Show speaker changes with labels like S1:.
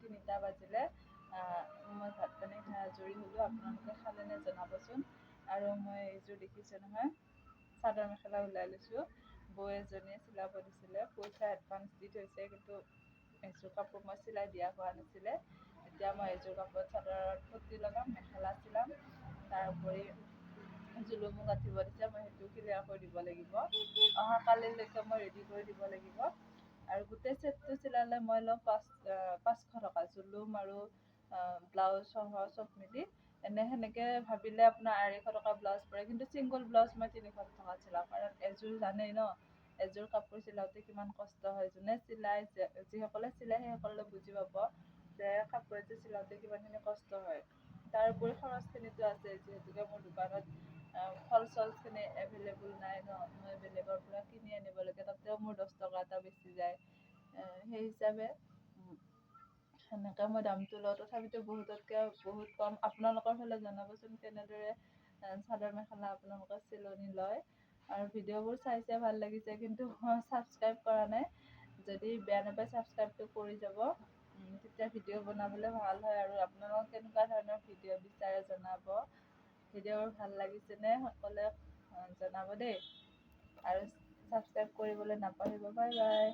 S1: 3টা বাজিলে মই ভাত পানী খাই আজৰি হ'লোঁ। আপোনালোকে খালেনে জনাবচোন। আৰু মই এইযোৰ দেখিছে নহয়, চাদৰ মেখেলা ওলাই লৈছোঁ। বৌ এজনীয়ে চিলাব দিছিলে, পইচা এডভান্স দি থৈছে, কিন্তু এযোৰ কাপোৰ মই চিলাই দিয়া হোৱা নাছিলে। এতিয়া মই এযোৰ কাপোৰত চাদৰত পতি লগাম, মেখেলা চিলাম, তাৰ উপৰি জুলুমো গাঁঠিব দিছে, মই সেইটো ক্লিয়াৰ কৰি দিব লাগিব। অহা কালিলৈকে মই ৰেডি কৰি দিব লাগিব। আৰু গোটেই ছেটটো চিলালে মই ল'ম 500 টকা, জুলুম আৰু ব্লাউজ সহ চব মিলি। সেনেকৈ ভাবিলে আপোনাৰ 250 টকা ব্লাউজ পৰে, কিন্তু ছিংগল ব্লাউজ মই 300 টকাত চিলাওঁ। কাৰণ এযোৰ জানেই ন, এযোৰ কাপোৰ চিলাওঁতে কিমান কষ্ট হয়। যোনে চিলায়, যিসকলে চিলায় সেইসকলে বুজি পাব যে কাপোৰ এযোৰ চিলাওঁতে কিমানখিনি কষ্ট হয়। তাৰ উপৰি খৰচখিনিতো আছে, যিহেতুকে মোৰ দোকানত ফল চলখিনি এভেইলেবল নাই ন, মই বেলেগৰ পৰা কিনি আনিব লাগে, তাতেও মোৰ 10 টকা এটা বেছি যায়। সেই হিচাপে সেনেকৈ মই দামটো লওঁ, তথাপিতো বহুততকৈ বহুত কম। আপোনালোকৰ ফালে জনাবচোন কেনেদৰে চাদৰ মেখেলা আপোনালোকে চিলনি লয়। আৰু ভিডিঅ'বোৰ চাইছে, ভাল লাগিছে, কিন্তু ছাবস্ক্ৰাইব কৰা নাই। যদি বেয়া নাপায় ছাবস্ক্ৰাইবটো কৰি যাব, তেতিয়া ভিডিঅ' বনাবলৈ ভাল হয়। আৰু আপোনালোকক কেনেকুৱা ধৰণৰ ভিডিঅ' বিচাৰে জনাব। ভিডিঅ'বোৰ ভাল লাগিছেনে সকলোৱে জনাব দেই। আৰু ছাবস্ক্ৰাইব কৰিবলৈ নাপাহৰিব। Bye bye.